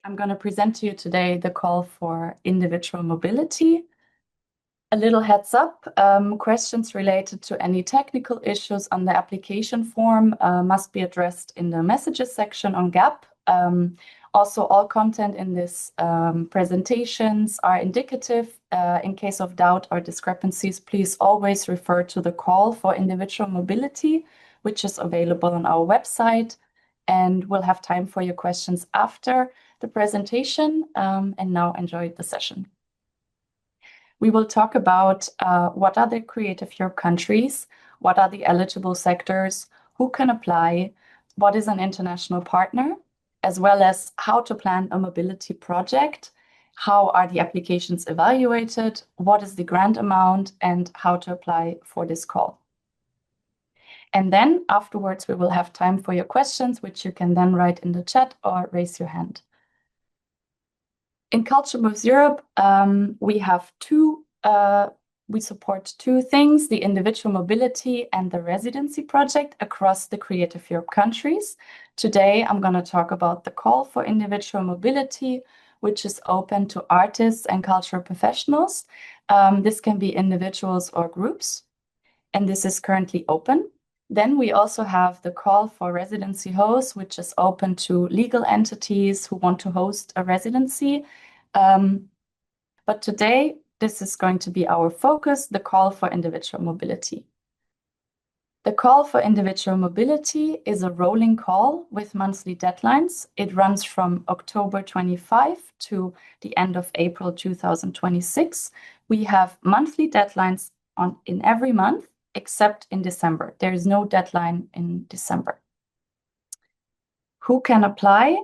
I'm going to present to you today the call for individual mobility. A little heads up, questions related to any technical issues on the application form must be addressed in the messages section on GAP. Also, all content in this presentations are indicative. In case of doubt or discrepancies, please always refer to the call for individual mobility, which is available on our website. And we'll have time for your questions after the presentation. And now enjoy the session. We will talk about what are the Creative Europe countries, what are the eligible sectors, who can apply, what is an international partner, as well as how to plan a mobility project, how are the applications evaluated, what is the grant amount, and how to apply for this call. And then afterwards, we will have time for your questions, which you can then write in the chat or raise your hand. In Culture Moves Europe, we support two things, the individual mobility and the residency project across the Creative Europe countries. Today, I'm going to talk about the call for individual mobility, which is open to artists and cultural professionals. This can be individuals or groups, and this is currently open. Then we also have the call for residency hosts, which is open to legal entities who want to host a residency. But today, this is going to be our focus, the call for individual mobility. The call for individual mobility is a rolling call with monthly deadlines. It runs from October 25 to the end of April 2026. We have monthly deadlines in every month, except in December. There is no deadline in December. Who can apply?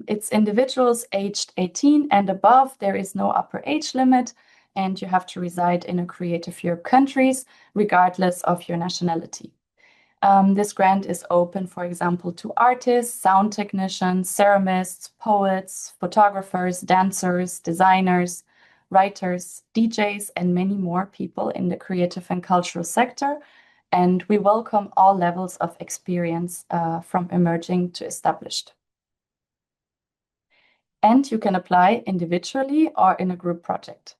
It's individuals aged 18 and above. There is no upper age limit, and you have to reside in a Creative Europe countries, regardless of your nationality. This grant is open, for example, to artists, sound technicians, ceramists, poets, photographers, dancers, designers, writers, DJs, and many more people in the creative and cultural sector. And we welcome all levels of experience from emerging to established. And you can apply individually or in a group project.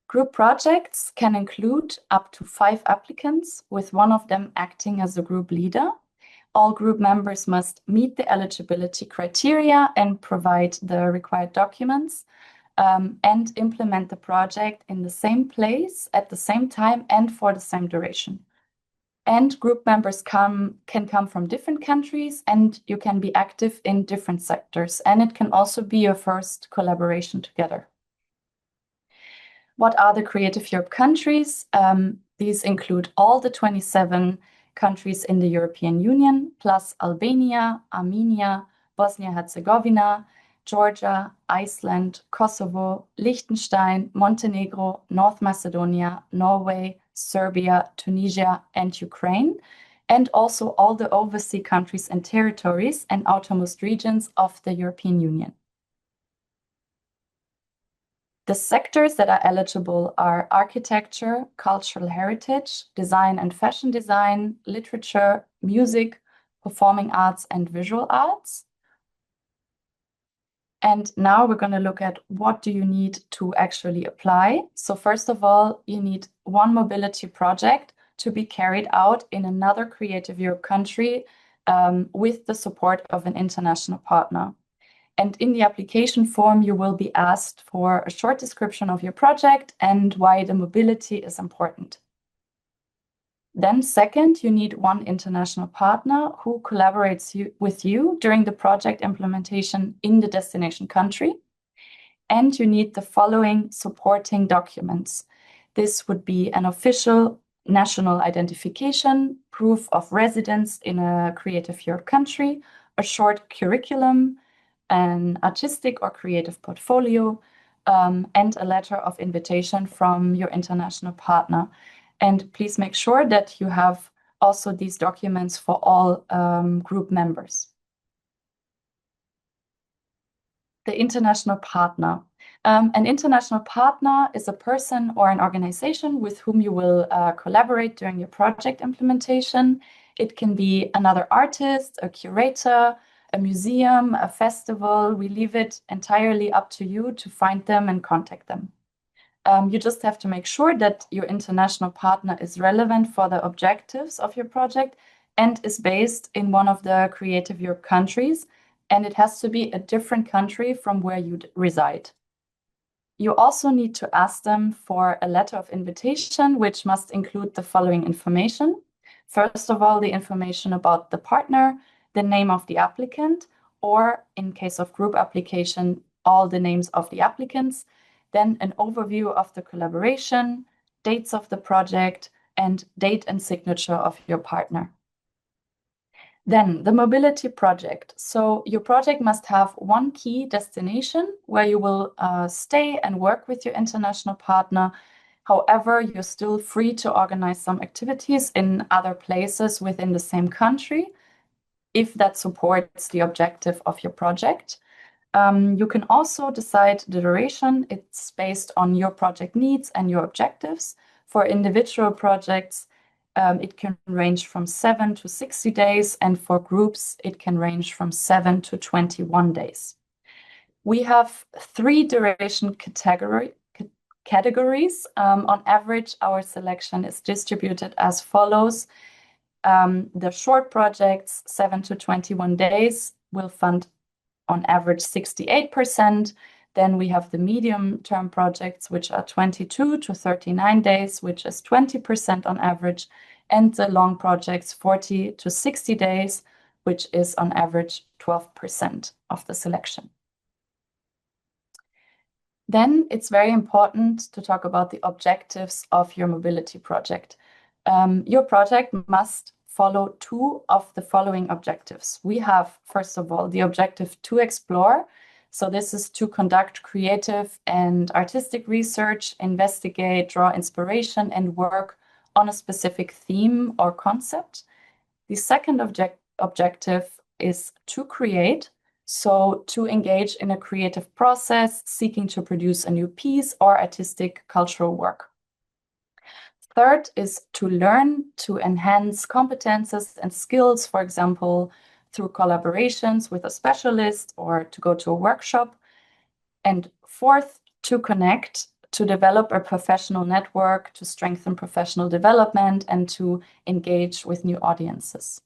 Group projects can include up to 5 applicants, with one of them acting as a group leader. All group members must meet the eligibility criteria and provide the required documents and implement the project in the same place, at the same time, and for the same duration. And group members can come from different countries, and you can be active in different sectors. And it can also be your first collaboration together. What are the Creative Europe countries? These include all the 27 countries in the European Union, plus Albania, Armenia, Bosnia-Herzegovina, Georgia, Iceland, Kosovo, Liechtenstein, Montenegro, North Macedonia, Norway, Serbia, Tunisia, and Ukraine, and also all the overseas countries and territories and outermost regions of the European Union. The sectors that are eligible are architecture, cultural heritage, design and fashion design, literature, music, performing arts, and visual arts. And now we're going to look at what do you need to actually apply. So first of all, you need one mobility project to be carried out in another Creative Europe country with the support of an international partner. And in the application form, you will be asked for a short description of your project and why the mobility is important. Then second, you need one international partner who collaborates with you during the project implementation in the destination country. And you need the following supporting documents. This would be an official national identification, proof of residence in a Creative Europe country, a short curriculum, an artistic or creative portfolio, and a letter of invitation from your international partner. And please make sure that you have also these documents for all group members. The international partner. An international partner is a person or an organization with whom you will collaborate during your project implementation. It can be another artist, a curator, a museum, a festival. We leave it entirely up to you to find them and contact them. You just have to make sure that your international partner is relevant for the objectives of your project and is based in one of the Creative Europe countries, and it has to be a different country from where you reside. You also need to ask them for a letter of invitation, which must include the following information. First of all, the information about the partner, the name of the applicant, or in case of group application, all the names of the applicants, then an overview of the collaboration, dates of the project, and date and signature of your partner. Then the mobility project. So your project must have one key destination where you will stay and work with your international partner. However, you're still free to organize some activities in other places within the same country if that supports the objective of your project. You can also decide the duration. It's based on your project needs and your objectives. For individual projects, it can range from 7 to 60 days, and for groups, it can range from 7 to 21 days. We have 3 duration categories. On average, our selection is distributed as follows. The short projects, 7 to 21 days, will fund on average 68%. Then we have the medium-term projects, which are 22 to 39 days, which is 20% on average, and the long projects, 40 to 60 days, which is on average 12% of the selection. Then it's very important to talk about the objectives of your mobility project. Your project must follow 2 of the following objectives. We have, first of all, the objective to explore. So this is to conduct creative and artistic research, investigate, draw inspiration, and work on a specific theme or concept. The second objective is to create, so to engage in a creative process, seeking to produce a new piece or artistic cultural work. Third is to learn, to enhance competences and skills, for example, through collaborations with a specialist or to go to a workshop. And fourth, to connect, to develop a professional network, to strengthen professional development, and to engage with new audiences.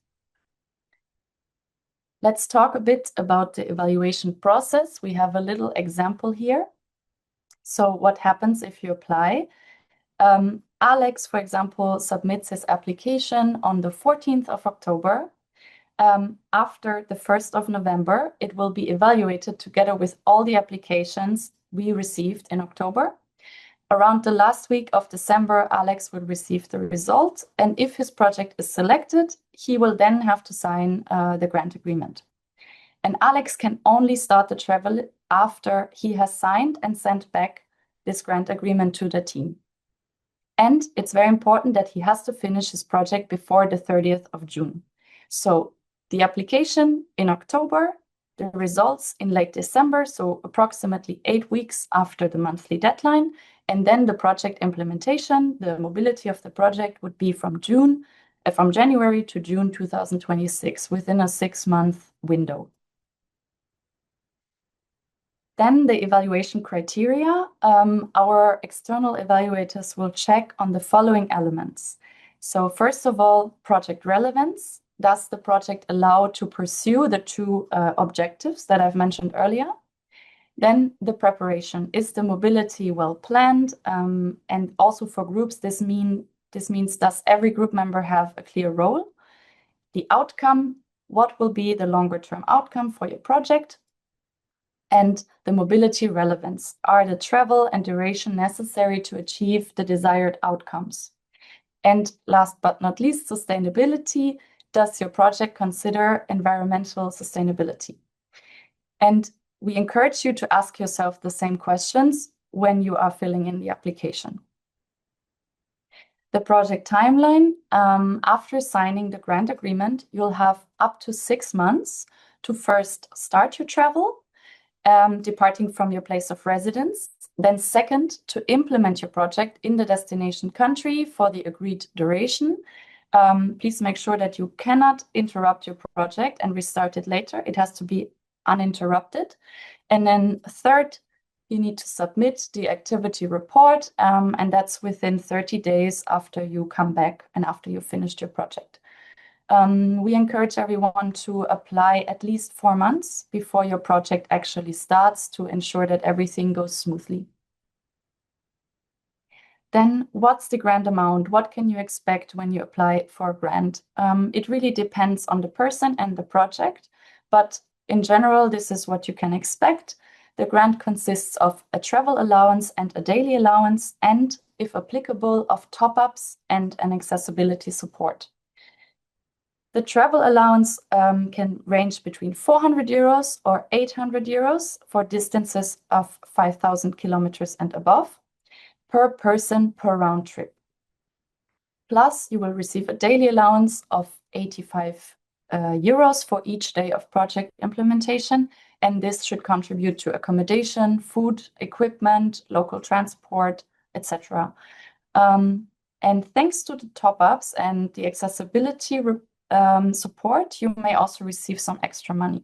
Let's talk a bit about the evaluation process. We have a little example here. So what happens if you apply? Alex, for example, submits his application on the 14th of October. After the 1st of November, it will be evaluated together with all the applications we received in October. Around the last week of December, Alex will receive the result, and if his project is selected, he will then have to sign the grant agreement. And Alex can only start the travel after he has signed and sent back this grant agreement to the team. And it's very important that he has to finish his project before the 30th of June. So the application in October, the results in late December, so approximately 8 weeks after the monthly deadline, and then the project implementation, the mobility of the project would be from January to June 2026, within a 6-month window. Then the evaluation criteria. Our external evaluators will check on the following elements. So first of all, project relevance. Does the project allow to pursue the 2 objectives that I've mentioned earlier? Then the preparation. Is the mobility well planned? And also for groups, this means does every group member have a clear role? The outcome. What will be the longer term outcome for your project? And the mobility relevance. Are the travel and duration necessary to achieve the desired outcomes? And last but not least, sustainability. Does your project consider environmental sustainability? And we encourage you to ask yourself the same questions when you are filling in the application. The project timeline. After signing the grant agreement, you'll have up to 6 months to first start your travel, departing from your place of residence. Then second, to implement your project in the destination country for the agreed duration. Please make sure that you cannot interrupt your project and restart it later. It has to be uninterrupted. And then third, you need to submit the activity report, and that's within 30 days after you come back and after you finished your project. We encourage everyone to apply at least 4 months before your project actually starts to ensure that everything goes smoothly. Then what's the grant amount? What can you expect when you apply for a grant? It really depends on the person and the project, but in general, this is what you can expect. The grant consists of a travel allowance and a daily allowance, and if applicable, of top-ups and an accessibility support. The travel allowance can range between 400 euros or 800 euros for distances of 5,000 kilometers and above per person per round trip. Plus, you will receive a daily allowance of 85 euros for each day of project implementation, and this should contribute to accommodation, food, equipment, local transport, etc. And thanks to the top-ups and the accessibility support, you may also receive some extra money.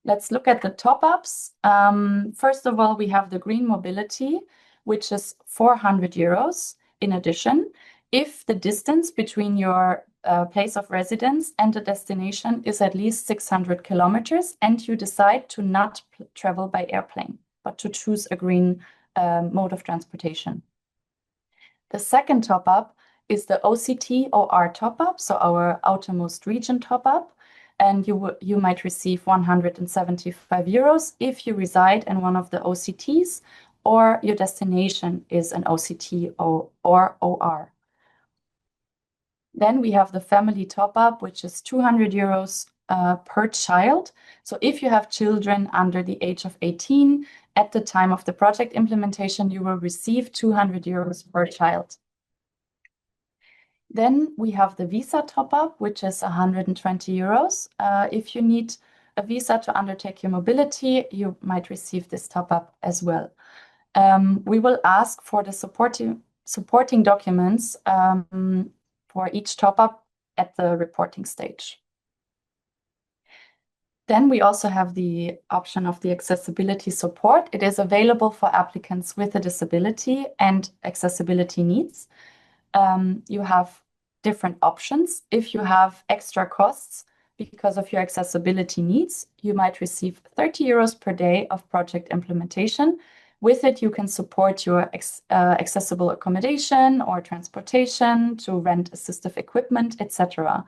Let's look at the top-ups. First of all, we have the green mobility, which is 400 euros in addition, if the distance between your place of residence and the destination is at least 600 kilometers and you decide to not travel by airplane, but to choose a green mode of transportation. The second top-up is the OCT OR top-up, so our outermost region top-up, and you might receive 175 euros if you reside in one of the OCTs or your destination is an OCT or OR. Then we have the family top-up, which is 200 euros per child. So if you have children under the age of 18, at the time of the project implementation, you will receive 200 euros per child. Then we have the visa top-up, which is 120 euros. If you need a visa to undertake your mobility, you might receive this top-up as well. We will ask for the supporting documents for each top-up at the reporting stage. Then we also have the option of the accessibility support. It is available for applicants with a disability and accessibility needs. You have different options. If you have extra costs because of your accessibility needs, you might receive 30 euros per day of project implementation. With it, you can support your accessible accommodation or transportation, to rent assistive equipment, etc.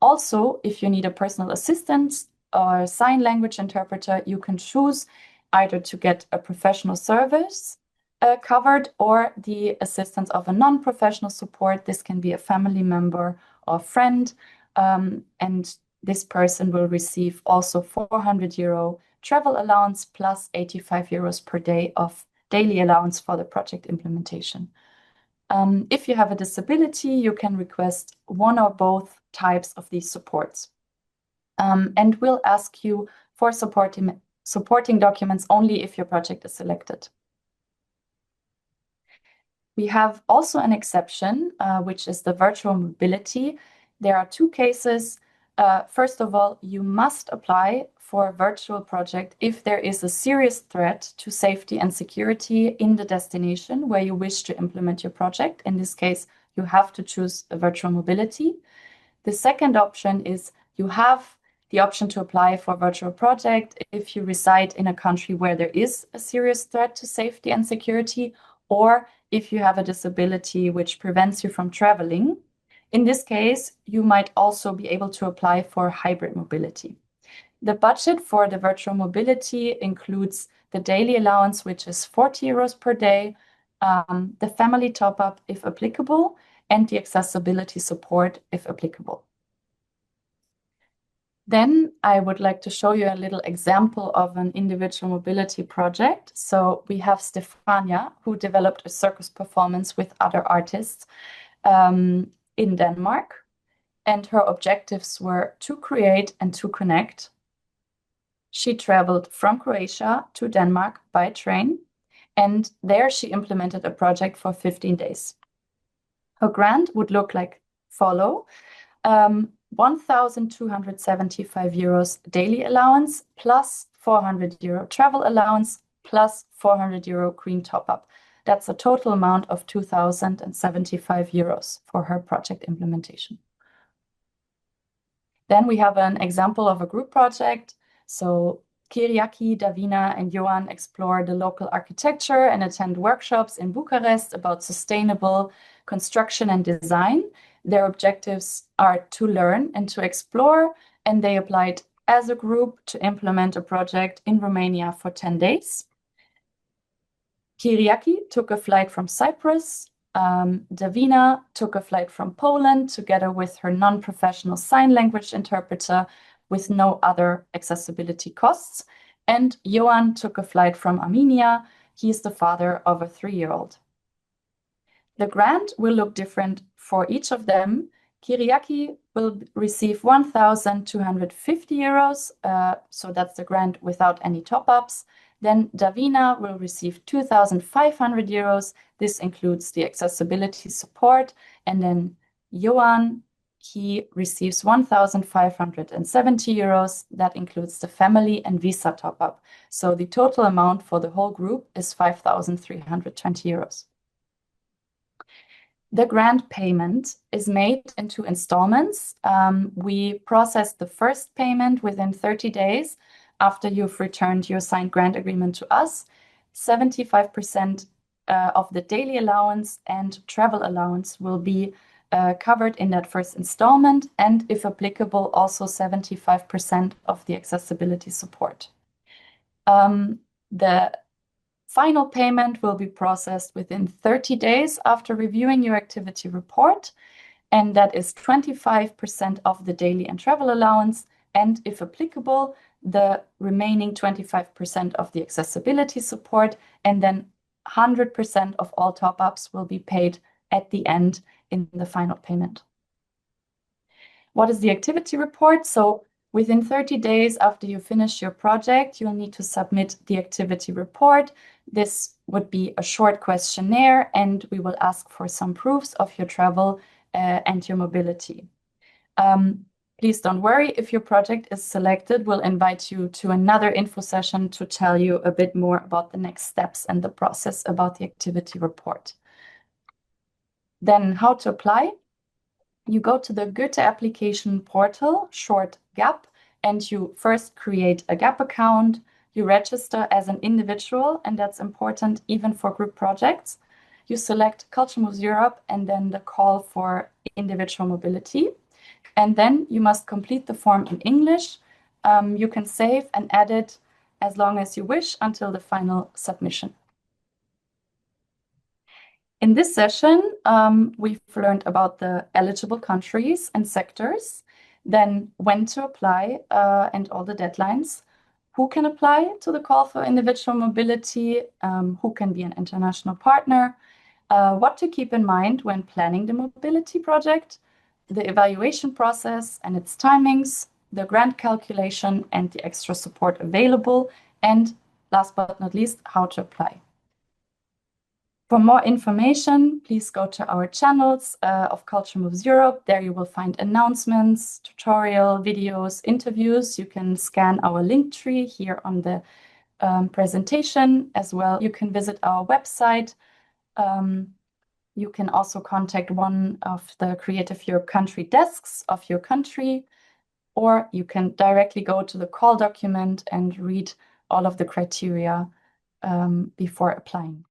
Also, if you need a personal assistant or sign language interpreter, you can choose either to get a professional service covered or the assistance of a non-professional support. This can be a family member or friend, and this person will receive also 400 euro travel allowance plus 85 euros per day of daily allowance for the project implementation. If you have a disability, you can request one or both types of these supports. And we'll ask you for supporting documents only if your project is selected. We have also an exception, which is the virtual mobility. There are two cases. First of all, you must apply for a virtual project if there is a serious threat to safety and security in the destination where you wish to implement your project. In this case, you have to choose a virtual mobility. The second option is you have the option to apply for a virtual project if you reside in a country where there is a serious threat to safety and security, or if you have a disability which prevents you from traveling. In this case, you might also be able to apply for hybrid mobility. The budget for the virtual mobility includes the daily allowance, which is 40 euros per day, the family top-up if applicable, and the accessibility support if applicable. Then I would like to show you a little example of an individual mobility project. So we have Stefania, who developed a circus performance with other artists in Denmark. And her objectives were to create and to connect. She traveled from Croatia to Denmark by train, and there she implemented a project for 15 days. Her grant would look like follow. 1,275 euros daily allowance plus 400 euro travel allowance plus 400 euro green top-up. That's a total amount of 2,075 euros for her project implementation. Then we have an example of a group project. So Kyriaki, Davina, and Johan explore the local architecture and attend workshops in Bucharest about sustainable construction and design. Their objectives are to learn and to explore, and they applied as a group to implement a project in Romania for 10 days. Kyriaki took a flight from Cyprus. Davina took a flight from Poland together with her non-professional sign language interpreter with no other accessibility costs. And Johan took a flight from Armenia. He is the father of a 3-year-old. The grant will look different for each of them. Kyriaki will receive 1,250 euros, so that's the grant without any top-ups. Then Davina will receive 2,500 euros. This includes the accessibility support. And then Johan, he receives 1,570 euros. That includes the family and visa top-up. So the total amount for the whole group is 5,320 euros. The grant payment is made in 2 installments. We process the first payment within 30 days after you've returned your signed grant agreement to us. 75% of the daily allowance and travel allowance will be covered in that first installment, and if applicable, also 75% of the accessibility support. The final payment will be processed within 30 days after reviewing your activity report, and that is 25% of the daily and travel allowance, and if applicable, the remaining 25% of the accessibility support, and then 100% of all top-ups will be paid at the end in the final payment. What is the activity report? So within 30 days after you finish your project, you'll need to submit the activity report. This would be a short questionnaire, and we will ask for some proofs of your travel and your mobility. Please don't worry, if your project is selected, we'll invite you to another info session to tell you a bit more about the next steps and the process about the activity report. Then how to apply? You go to the Goethe application portal, short GAP, and you first create a GAP account. You register as an individual, and that's important even for group projects. You select Culture Moves Europe and then the call for individual mobility. And then you must complete the form in English. You can save and edit as long as you wish until the final submission. In this session, we've learned about the eligible countries and sectors, then when to apply and all the deadlines, who can apply to the call for individual mobility, who can be an international partner, what to keep in mind when planning the mobility project, the evaluation process and its timings, the grant calculation and the extra support available, and last but not least, how to apply. For more information, please go to our channels of Culture Moves Europe. There you will find announcements, tutorial, videos, interviews. You can scan our link tree here on the presentation as well. You can visit our website. You can also contact one of the Creative Europe country desks of your country, or you can directly go to the call document and read all of the criteria before applying.